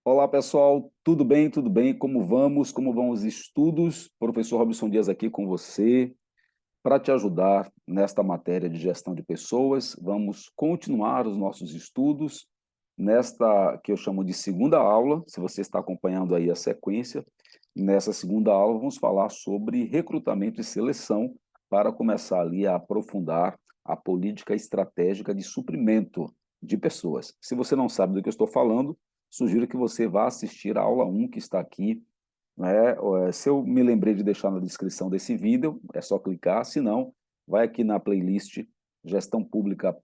Olá, pessoal, tudo bem? Tudo bem? Como vamos? Como vão os estudos? Professor Robson Dias aqui com você para te ajudar nesta matéria de gestão de pessoas. Vamos continuar os nossos estudos nesta que eu chamo de segunda aula. Se você está acompanhando aí a sequência, nessa segunda aula vamos falar sobre recrutamento e seleção para começar ali a aprofundar a política estratégica de suprimento de pessoas. Se você não sabe do que eu estou falando, sugiro que você vá assistir a aula 1 que está aqui, né? Se eu me lembrei de deixar na descrição desse vídeo, é só clicar, se não, vai aqui na playlist Gestão Pública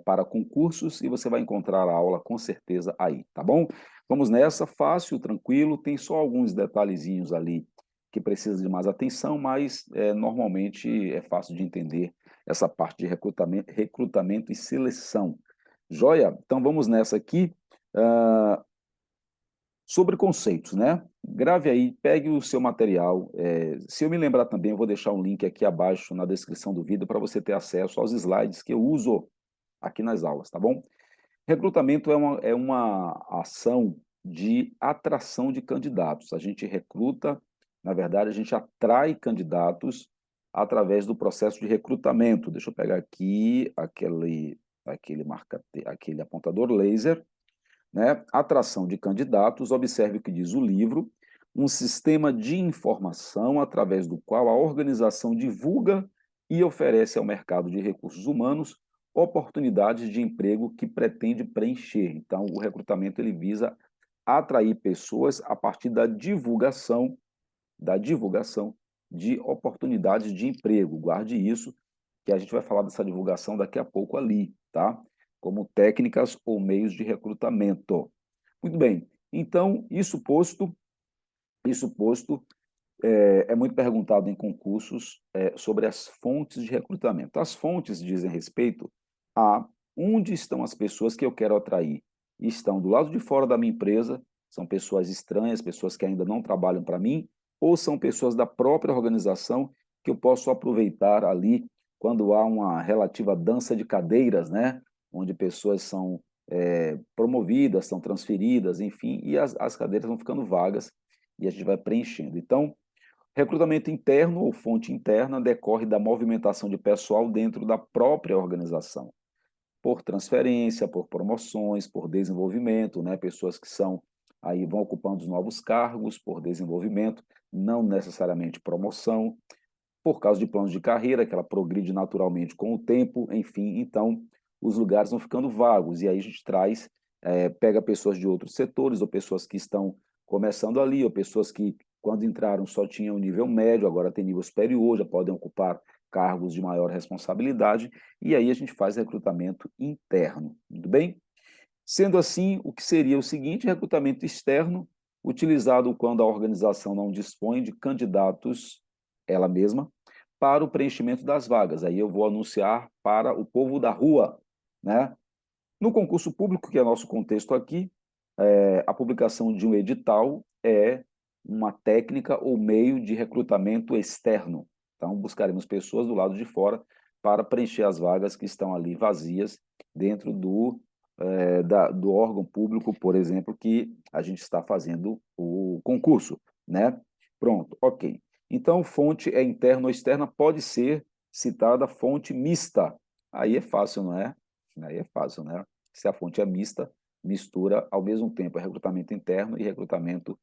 para Concursos e você vai encontrar a aula com certeza aí, tá bom? Vamos nessa, fácil, tranquilo, tem só alguns detalhezinhos ali que precisam de mais atenção, mas normalmente é fácil de entender essa parte de recrutamento e seleção. Joia? Então vamos nessa aqui. Uh, Sobre conceitos, né? Grave aí, pegue o seu material. Se eu me lembrar também, eu vou deixar um link aqui abaixo na descrição do vídeo para você ter acesso aos slides que eu uso aqui nas aulas, tá bom? Recrutamento é uma ação de atração de candidatos. A gente recruta, na verdade, a gente atrai candidatos através do processo de recrutamento. Deixa eu pegar aqui aquele apontador laser, né? Atração de candidatos, observe o que diz o livro, um sistema de informação através do qual a organização divulga e oferece ao mercado de recursos humanos oportunidades de emprego que pretende preencher. Então, o recrutamento ele visa atrair pessoas a partir da divulgação de oportunidades de emprego. Guarde isso, que a gente vai falar dessa divulgação daqui a pouco ali, tá? Como técnicas ou meios de recrutamento. Muito bem. Então, isso posto, é muito perguntado em concursos sobre as fontes de recrutamento. As fontes dizem respeito a onde estão as pessoas que eu quero atrair. Estão do lado de fora da minha empresa, são pessoas estranhas, pessoas que ainda não trabalham para mim, ou são pessoas da própria organização que eu posso aproveitar ali quando há uma relativa dança de cadeiras, né? Onde pessoas são promovidas, são transferidas, enfim, e as cadeiras vão ficando vagas e a gente vai preenchendo. Então, recrutamento interno ou fonte interna decorre da movimentação de pessoal dentro da própria organização, por transferência, por promoções, por desenvolvimento, né? Pessoas que aí vão ocupando os novos cargos por desenvolvimento, não necessariamente promoção, por causa de planos de carreira, que ela progride naturalmente com o tempo, enfim, então os lugares vão ficando vagos, e aí a gente pega pessoas de outros setores, ou pessoas que estão começando ali, ou pessoas que, quando entraram, só tinham nível médio, agora tem nível superior, já podem ocupar cargos de maior responsabilidade, e aí a gente faz recrutamento interno, tudo bem? Sendo assim, o que seria o seguinte: recrutamento externo, utilizado quando a organização não dispõe de candidatos, ela mesma, para o preenchimento das vagas. Aí eu vou anunciar para o povo da rua, né? No concurso público, que é nosso contexto aqui, a publicação de um edital é uma técnica ou meio de recrutamento externo. Então, buscaremos pessoas do lado de fora para preencher as vagas que estão ali vazias dentro do órgão público, por exemplo, que a gente está fazendo o concurso, né? Pronto, ok. Então, fonte é interna ou externa, pode ser citada fonte mista. Aí é fácil, não é? Aí é fácil, né? Se a fonte é mista, mistura ao mesmo tempo recrutamento interno e recrutamento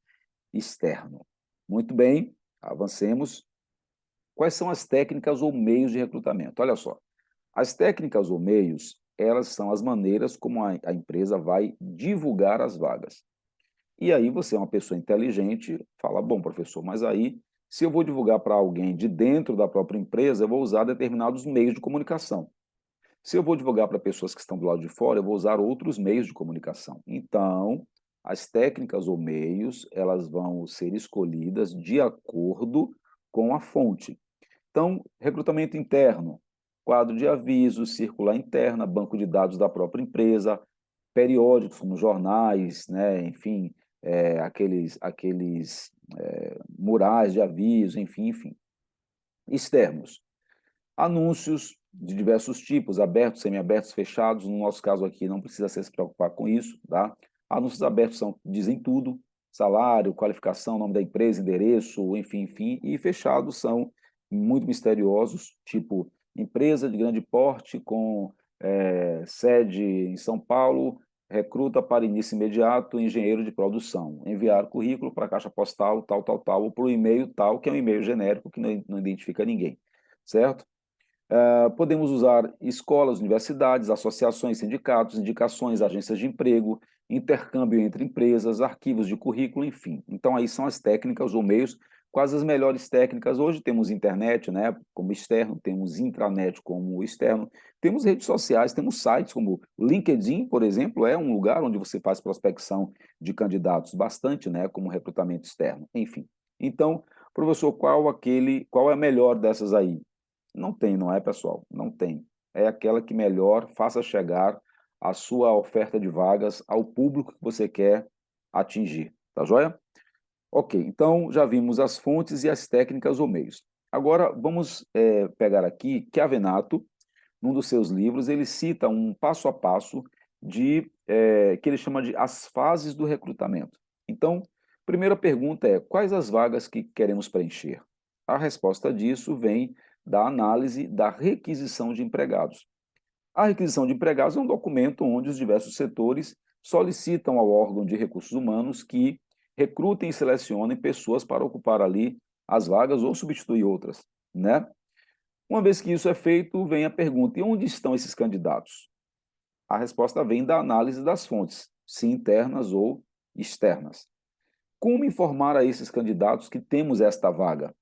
externo. Muito bem, avancemos. Quais são as técnicas ou meios de recrutamento? Olha só, as técnicas ou meios, elas são as maneiras como a empresa vai divulgar as vagas. E aí você é uma pessoa inteligente, fala, bom, professor, mas aí, se eu vou divulgar para alguém de dentro da própria empresa, eu vou usar determinados meios de comunicação. Se eu vou divulgar para pessoas que estão do lado de fora, eu vou usar outros meios de comunicação. Então, as técnicas ou meios, elas vão ser escolhidas de acordo com a fonte. Então, recrutamento interno, quadro de avisos, circular interna, banco de dados da própria empresa, periódicos como jornais, né, enfim, aqueles murais de aviso, enfim. Externos, anúncios de diversos tipos, abertos, semiabertos, fechados. No nosso caso aqui, não precisa se preocupar com isso, tá? Anúncios abertos dizem tudo, salário, qualificação, nome da empresa, endereço, enfim, e fechados são muito misteriosos, tipo empresa de grande porte com sede em São Paulo, recruta para início imediato engenheiro de produção, enviar currículo para a caixa postal, tal, ou para o e-mail tal, que é um e-mail genérico que não identifica ninguém, certo? Podemos usar escolas, universidades, associações, sindicatos, indicações, agências de emprego, intercâmbio entre empresas, arquivos de currículo, enfim. Então, aí são as técnicas ou meios, quais as melhores técnicas. Hoje temos internet, né, como externo, temos intranet como externo, temos redes sociais, temos sites como o LinkedIn, por exemplo, é um lugar onde você faz prospecção de candidatos bastante, né, como recrutamento externo, enfim. Então, professor, qual é a melhor dessas aí? Não tem, não é, pessoal? Não tem. É aquela que melhor faça chegar a sua oferta de vagas ao público que você quer atingir. Tá joia? Ok, então já vimos as fontes e as técnicas ou meios. Agora vamos pegar aqui Chiavenato, num dos seus livros, ele cita um passo a passo que ele chama de as fases do recrutamento. Então, primeira pergunta é: quais as vagas que queremos preencher? A resposta disso vem da análise da requisição de empregados. A requisição de empregados é um documento onde os diversos setores solicitam ao órgão de recursos humanos que recrutem e selecionem pessoas para ocupar ali as vagas ou substituir outras, né? Uma vez que isso é feito, vem a pergunta: e onde estão esses candidatos? A resposta vem da análise das fontes, se internas ou externas. Como informar a esses candidatos que temos esta vaga?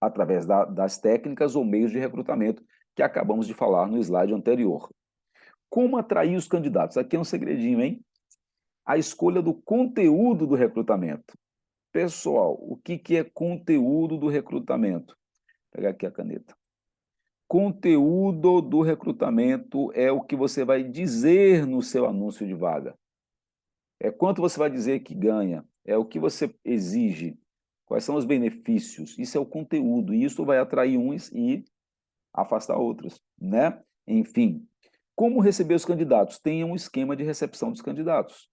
Através das técnicas ou meios de recrutamento que acabamos de falar no slide anterior. Como atrair os candidatos? Aqui é um segredinho, hein? A escolha do conteúdo do recrutamento. Pessoal, o que é conteúdo do recrutamento? Vou pegar aqui a caneta. Conteúdo do recrutamento é o que você vai dizer no seu anúncio de vaga. É quanto você vai dizer que ganha, é o que você exige, quais são os benefícios. Isso é o conteúdo, e isso vai atrair uns e afastar outros, né? Enfim, como receber os candidatos? Tenha um esquema de recepção dos candidatos.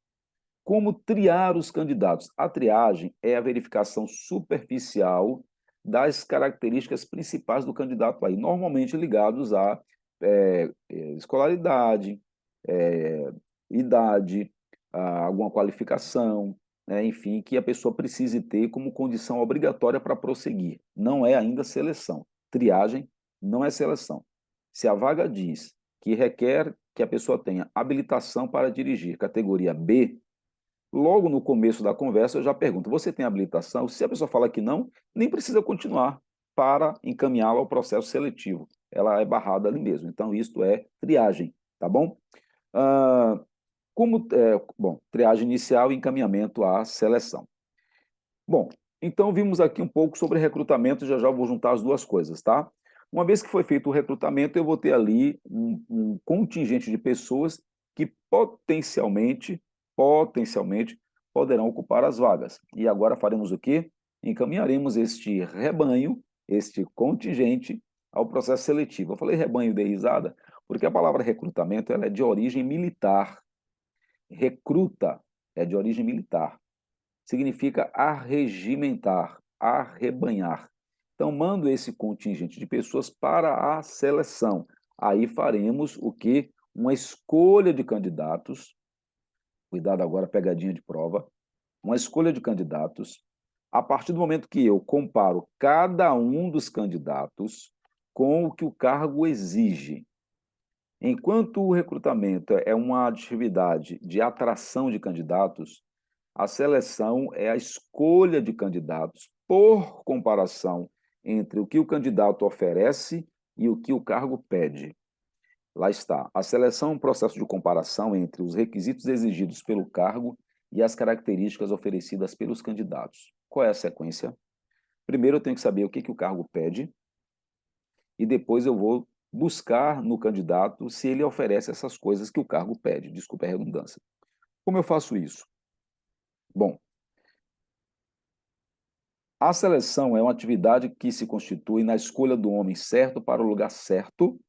Como triar os candidatos? A triagem é a verificação superficial das características principais do candidato aí, normalmente ligados à escolaridade, é, idade, a alguma qualificação, né, enfim, que a pessoa precise ter como condição obrigatória para prosseguir. Não é ainda seleção. Triagem não é seleção. Se a vaga diz que requer que a pessoa tenha habilitação para dirigir categoria B, logo no começo da conversa eu já pergunto: você tem habilitação? Se a pessoa fala que não, nem precisa continuar para encaminhá-la ao processo seletivo. Ela é barrada ali mesmo. Então, isto é triagem, tá bom? Ah, bom, triagem inicial e encaminhamento à seleção. Bom, então vimos aqui um pouco sobre recrutamento, já já vou juntar as duas coisas, tá? Uma vez que foi feito o recrutamento, eu vou ter ali um contingente de pessoas que potencialmente poderão ocupar as vagas. E agora faremos o quê? Encaminharemos este rebanho, este contingente, ao processo seletivo. Eu falei rebanho de risada, porque a palavra recrutamento ela é de origem militar. Recruta é de origem militar. Significa arregimentar, arrebanhar. Então, mando esse contingente de pessoas para a seleção. Aí faremos o quê? Uma escolha de candidatos. Cuidado agora, pegadinha de prova. Uma escolha de candidatos. A partir do momento que eu comparo cada um dos candidatos com o que o cargo exige. Enquanto o recrutamento é uma atividade de atração de candidatos, a seleção é a escolha de candidatos por comparação entre o que o candidato oferece e o que o cargo pede. Lá está. A seleção é um processo de comparação entre os requisitos exigidos pelo cargo e as características oferecidas pelos candidatos. Qual é a sequência? Primeiro eu tenho que saber o que o cargo pede e depois eu vou buscar no candidato se ele oferece essas coisas que o cargo pede. Desculpe a redundância. Como eu faço isso? Bom, a seleção é uma atividade que se constitui na escolha do homem certo para o lugar certo,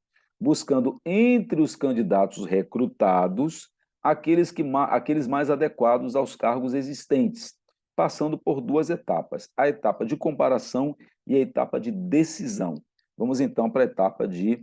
buscando entre os candidatos recrutados aqueles mais adequados aos cargos existentes, passando por duas etapas, a etapa de comparação e a etapa de decisão. Vamos então para a etapa de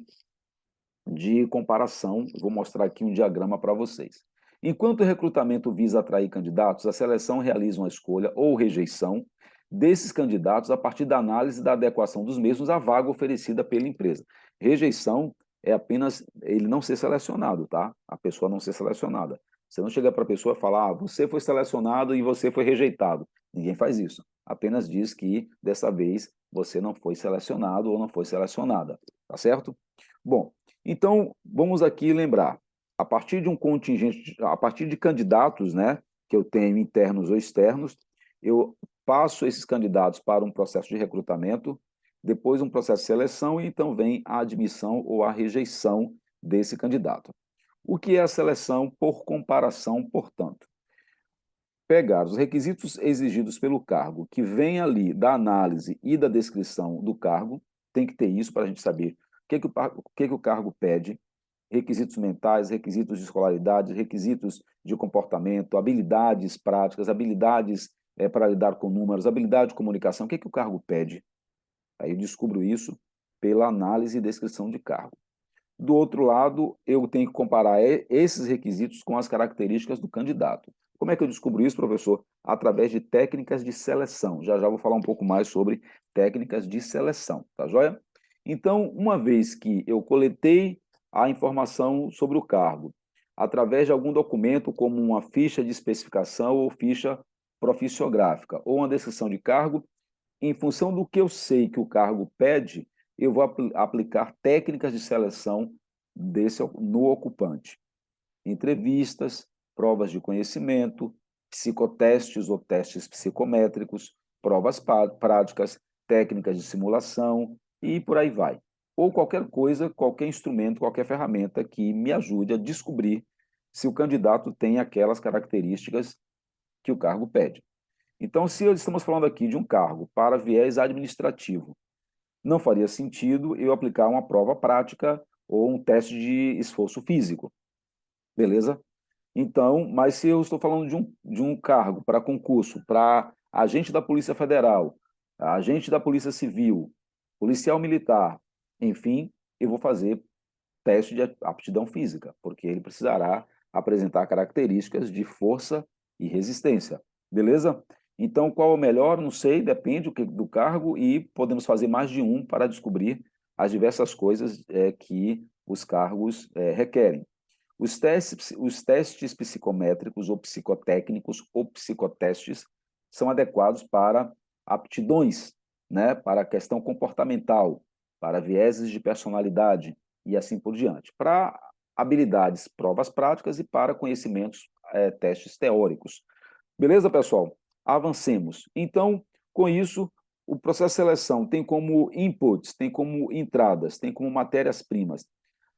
comparação. Vou mostrar aqui um diagrama para vocês. Enquanto o recrutamento visa atrair candidatos, a seleção realiza uma escolha ou rejeição desses candidatos a partir da análise da adequação dos mesmos à vaga oferecida pela empresa. Rejeição é apenas ele não ser selecionado, tá? A pessoa não ser selecionada. Você não chega para a pessoa e falar, você foi selecionado e você foi rejeitado. Ninguém faz isso. Apenas diz que, dessa vez, você não foi selecionado ou não foi selecionada. Tá certo? Bom, então, vamos aqui lembrar, a partir de um contingente, a partir de candidatos, né, que eu tenho internos ou externos, eu passo esses candidatos para um processo de recrutamento, depois um processo de seleção e então vem a admissão ou a rejeição desse candidato. O que é a seleção por comparação, portanto? Pegar os requisitos exigidos pelo cargo, que vem ali da análise e da descrição do cargo, tem que ter isso para a gente saber o que o cargo pede, requisitos mentais, requisitos de escolaridade, requisitos de comportamento, habilidades práticas, habilidades para lidar com números, habilidade de comunicação, o que o cargo pede. Aí eu descubro isso pela análise e descrição de cargo. Do outro lado, eu tenho que comparar esses requisitos com as características do candidato. Como é que eu descubro isso, professor? Através de técnicas de seleção. Já já vou falar um pouco mais sobre técnicas de seleção, tá joia? Então, uma vez que eu coletei a informação sobre o cargo, através de algum documento, como uma ficha de especificação ou ficha profissiográfica, ou uma descrição de cargo, em função do que eu sei que o cargo pede, eu vou aplicar técnicas de seleção no ocupante. Entrevistas, provas de conhecimento, psicotestes ou testes psicométricos, provas práticas, técnicas de simulação e por aí vai. Ou qualquer coisa, qualquer instrumento, qualquer ferramenta que me ajude a descobrir se o candidato tem aquelas características que o cargo pede. Então, se estamos falando aqui de um cargo para viés administrativo, não faria sentido eu aplicar uma prova prática ou um teste de esforço físico, beleza? Então, mas se eu estou falando de um cargo para concurso, para agente da Polícia Federal, agente da Polícia Civil, policial militar, enfim, eu vou fazer teste de aptidão física, porque ele precisará apresentar características de força e resistência, beleza? Então, qual é o melhor? Não sei, depende do cargo e podemos fazer mais de um para descobrir as diversas coisas que os cargos requerem. Os testes psicométricos ou psicotécnicos ou psicotestes são adequados para aptidões, né, para a questão comportamental, para vieses de personalidade e assim por diante. Para habilidades, provas práticas e para conhecimentos, testes teóricos. Beleza, pessoal? Avancemos. Então, com isso, o processo de seleção tem como inputs, tem como entradas, tem como matérias-primas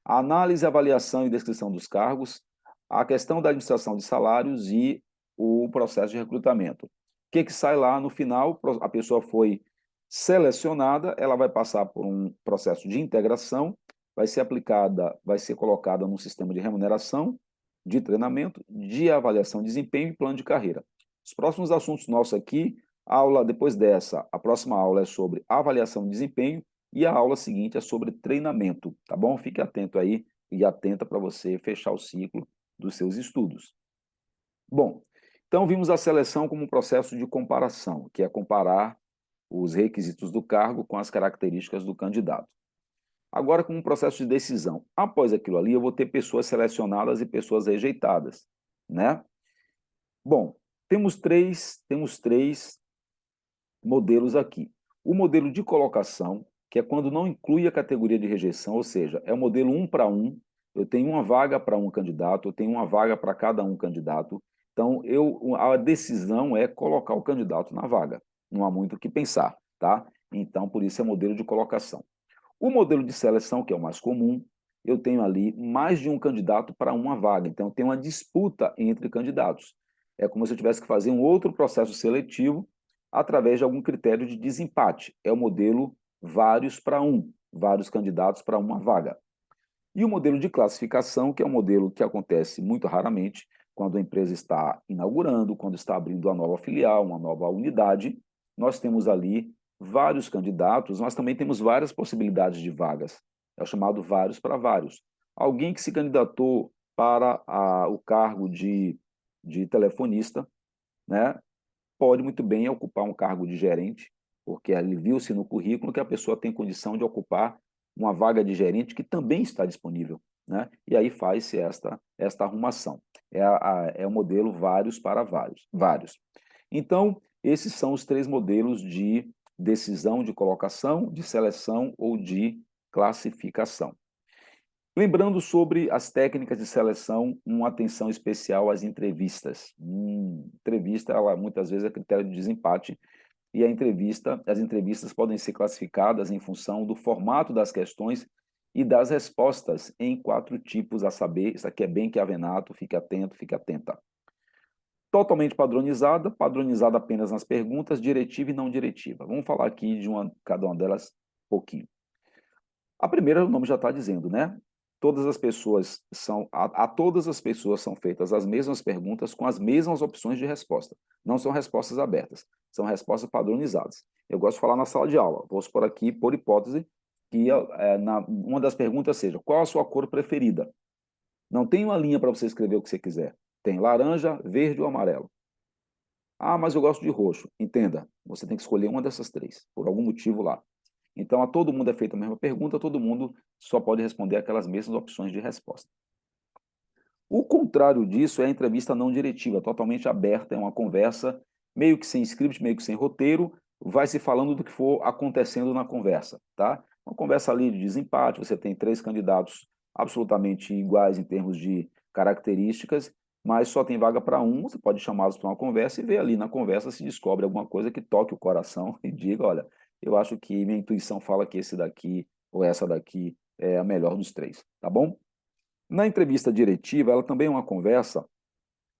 a análise, avaliação e descrição dos cargos, a questão da administração de salários e o processo de recrutamento. O que sai lá no final? A pessoa foi selecionada, ela vai passar por um processo de integração, vai ser colocada num sistema de remuneração, de treinamento, de avaliação de desempenho e plano de carreira. Os próximos assuntos nossos aqui, depois dessa, a próxima aula é sobre avaliação de desempenho e a aula seguinte é sobre treinamento, tá bom? Fique atento aí e atenta para você fechar o ciclo dos seus estudos. Bom, então vimos a seleção como um processo de comparação, que é comparar os requisitos do cargo com as características do candidato. Agora, como um processo de decisão. Após aquilo ali, eu vou ter pessoas selecionadas e pessoas rejeitadas, né? Bom, temos três modelos aqui. O modelo de colocação, que é quando não inclui a categoria de rejeição, ou seja, é o modelo 1 para 1, eu tenho uma vaga para um candidato, eu tenho uma vaga para cada um candidato, então a decisão é colocar o candidato na vaga, não há muito o que pensar, tá? Então, por isso é modelo de colocação. O modelo de seleção, que é o mais comum, eu tenho ali mais de um candidato para uma vaga, então eu tenho uma disputa entre candidatos. É como se eu tivesse que fazer um outro processo seletivo através de algum critério de desempate. É o modelo vários para um, vários candidatos para uma vaga. E o modelo de classificação, que é um modelo que acontece muito raramente, quando a empresa está inaugurando, quando está abrindo uma nova filial, uma nova unidade, nós temos ali vários candidatos, nós também temos várias possibilidades de vagas. É o chamado vários para vários. Alguém que se candidatou para o cargo de telefonista, né, pode muito bem ocupar um cargo de gerente, porque ali viu-se no currículo que a pessoa tem condição de ocupar uma vaga de gerente que também está disponível, né? E aí faz-se esta arrumação. É o modelo vários para vários, vários. Então, esses são os três modelos de decisão de colocação, de seleção ou de classificação. Lembrando sobre as técnicas de seleção, uma atenção especial às entrevistas. Entrevista, ela muitas vezes é critério de desempate, e as entrevistas podem ser classificadas em função do formato das questões e das respostas em 4 tipos a saber. Isso aqui é bem que avenato, fique atento, fique atenta. Totalmente padronizada, padronizada apenas nas perguntas, diretiva e não diretiva. Vamos falar aqui de cada uma delas um pouquinho. A primeira, o nome já está dizendo, né? A todas as pessoas são feitas as mesmas perguntas com as mesmas opções de resposta. Não são respostas abertas, são respostas padronizadas. Eu gosto de falar na sala de aula. Vou supor aqui, por hipótese, que uma das perguntas seja: qual a sua cor preferida? Não tem uma linha para você escrever o que você quiser. Tem laranja, verde ou amarelo. Ah, mas eu gosto de roxo. Entenda, você tem que escolher uma dessas três, por algum motivo lá. Então, a todo mundo é feita a mesma pergunta, todo mundo só pode responder aquelas mesmas opções de resposta. O contrário disso é a entrevista não diretiva, totalmente aberta, é uma conversa meio que sem script, meio que sem roteiro, vai se falando do que for acontecendo na conversa, tá? Uma conversa ali de desempate, você tem 3 candidatos absolutamente iguais em termos de características, mas só tem vaga para um, você pode chamá-los para uma conversa e ver ali na conversa se descobre alguma coisa que toque o coração e diga, olha, eu acho que minha intuição fala que esse daqui ou essa daqui é a melhor dos 3, tá bom? Na entrevista diretiva, ela também é uma conversa,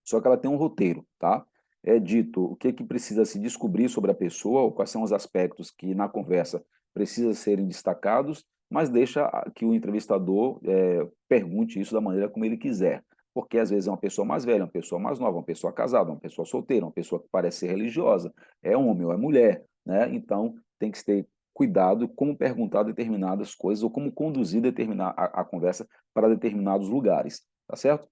só que ela tem um roteiro, tá? É dito o que precisa se descobrir sobre a pessoa, ou quais são os aspectos que na conversa precisam serem destacados, mas deixa que o entrevistador pergunte isso da maneira como ele quiser. Porque às vezes é uma pessoa mais velha, uma pessoa mais nova, uma pessoa casada, uma pessoa solteira, uma pessoa que parece ser religiosa, é homem ou é mulher, né? Então tem que ter cuidado como perguntar determinadas coisas ou como conduzir a conversa para determinados lugares, tá certo?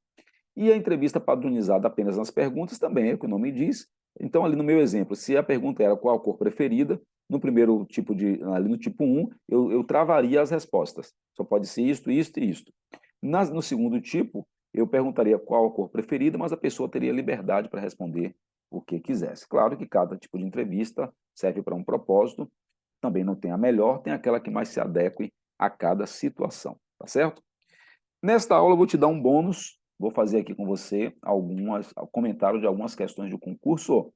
E a entrevista padronizada apenas nas perguntas também é o que o nome diz. Então, ali no meu exemplo, se a pergunta era qual a cor preferida, no primeiro tipo ali no tipo 1, eu travaria as respostas. Só pode ser isto, isto e isto. No segundo tipo, eu perguntaria qual a cor preferida, mas a pessoa teria liberdade para responder o que quisesse. Claro que cada tipo de entrevista serve para um propósito, também não tem a melhor, tem aquela que mais se adeque a cada situação, tá certo? Nesta aula eu vou te dar um bônus, vou fazer aqui com você comentário de algumas questões do concurso,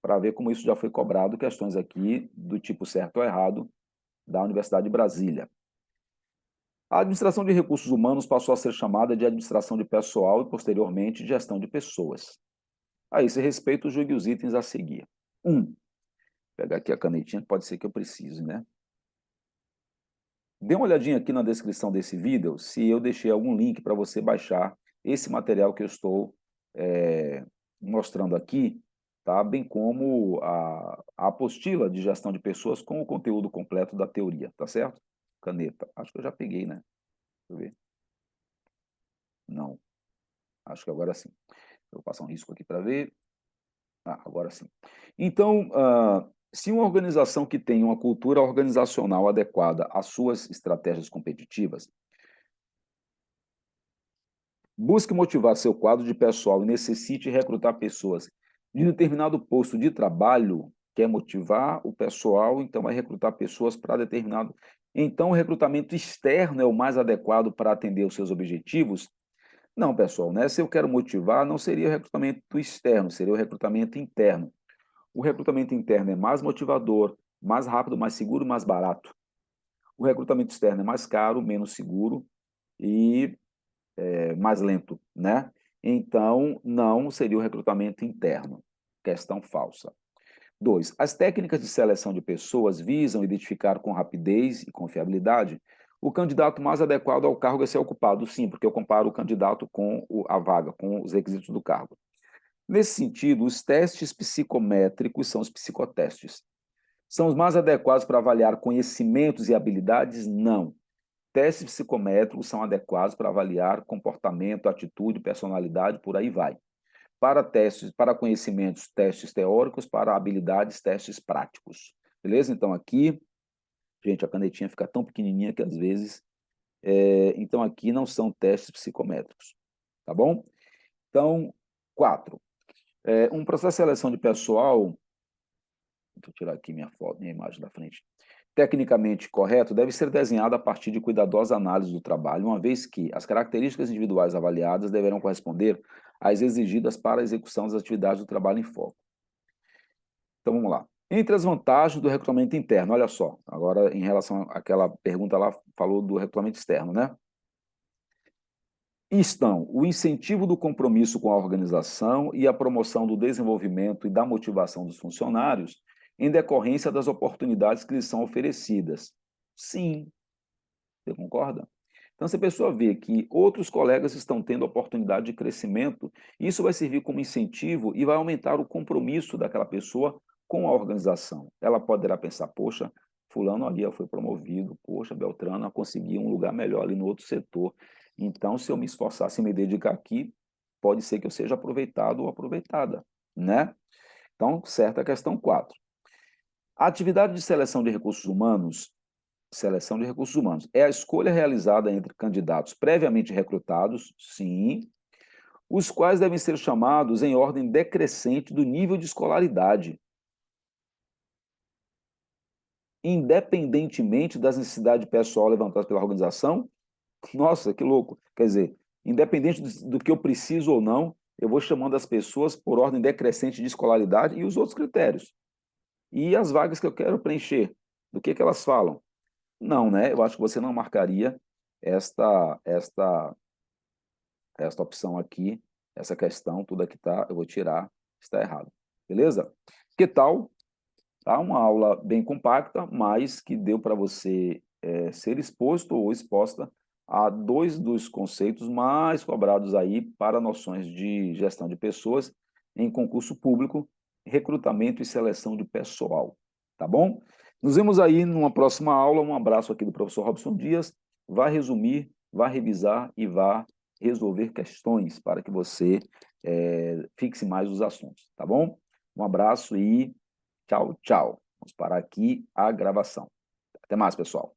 para ver como isso já foi cobrado, questões aqui do tipo certo ou errado, da Universidade de Brasília. A administração de recursos humanos passou a ser chamada de administração de pessoal e, posteriormente, de gestão de pessoas. A esse respeito, julgue os itens a seguir. 1. Vou pegar aqui a canetinha, que pode ser que eu precise, né? Dê uma olhadinha aqui na descrição desse vídeo, se eu deixei algum link para você baixar esse material que eu estou mostrando aqui, tá? Bem como a apostila de gestão de pessoas com o conteúdo completo da teoria, tá certo? Caneta. Acho que eu já peguei, né? Deixa eu ver. Não. Acho que agora sim. Vou passar um risco aqui para ver. Agora sim. Então, se uma organização que tem uma cultura organizacional adequada às suas estratégias competitivas, busque motivar seu quadro de pessoal e necessite recrutar pessoas de determinado posto de trabalho, quer motivar o pessoal, então vai recrutar pessoas para determinado. Então, o recrutamento externo é o mais adequado para atender os seus objetivos? Não, pessoal, né? Se eu quero motivar, não seria o recrutamento externo, seria o recrutamento interno. O recrutamento interno é mais motivador, mais rápido, mais seguro, mais barato. O recrutamento externo é mais caro, menos seguro e mais lento, né? Então, não seria o recrutamento interno. Questão falsa. 2. As técnicas de seleção de pessoas visam identificar com rapidez e confiabilidade o candidato mais adequado ao cargo a ser ocupado. Sim, porque eu comparo o candidato com a vaga, com os requisitos do cargo. Nesse sentido, os testes psicométricos são os psicotestes. São os mais adequados para avaliar conhecimentos e habilidades? Não. Testes psicométricos são adequados para avaliar comportamento, atitude, personalidade, por aí vai. Para testes, para conhecimentos, testes teóricos, para habilidades, testes práticos. Beleza? Então aqui, gente, a canetinha fica tão pequenininha que às vezes, então aqui não são testes psicométricos, tá bom? Então, 4. Um processo de seleção de pessoal, deixa eu tirar aqui minha foto, minha imagem da frente, tecnicamente correto, deve ser desenhado a partir de cuidadosa análise do trabalho, uma vez que as características individuais avaliadas deverão corresponder às exigidas para a execução das atividades do trabalho em foco. Então, vamos lá. Entre as vantagens do recrutamento interno, olha só, agora em relação àquela pergunta lá, falou do recrutamento externo, né? Estão o incentivo do compromisso com a organização e a promoção do desenvolvimento e da motivação dos funcionários em decorrência das oportunidades que lhes são oferecidas. Sim, você concorda? Então, se a pessoa vê que outros colegas estão tendo oportunidade de crescimento, isso vai servir como incentivo e vai aumentar o compromisso daquela pessoa com a organização. Ela poderá pensar, poxa, fulano ali foi promovido, poxa, Beltrano conseguiu um lugar melhor ali no outro setor. Então, se eu me esforçar, se me dedicar aqui, pode ser que eu seja aproveitado ou aproveitada, né? Então, certa questão 4. A atividade de seleção de recursos humanos, é a escolha realizada entre candidatos previamente recrutados, sim, os quais devem ser chamados em ordem decrescente do nível de escolaridade, independentemente das necessidades pessoal levantadas pela organização. Nossa, que louco! Quer dizer, independente do que eu preciso ou não, eu vou chamando as pessoas por ordem decrescente de escolaridade e os outros critérios. E as vagas que eu quero preencher, do que elas falam? Não, né? Eu acho que você não marcaria esta, esta, esta opção aqui, essa questão, tudo aqui tá, eu vou tirar, está errado. Beleza? Que tal? Tá uma aula bem compacta, mas que deu para você ser exposto ou exposta a dois dos conceitos mais cobrados aí para noções de gestão de pessoas em concurso público, recrutamento e seleção de pessoal. Tá bom? Nos vemos aí numa próxima aula. Um abraço aqui do professor Robson Dias. Vá resumir, vá revisar e vá resolver questões para que você fixe mais os assuntos, tá bom? Um abraço e tchau, tchau. Vamos parar aqui a gravação. Até mais, pessoal.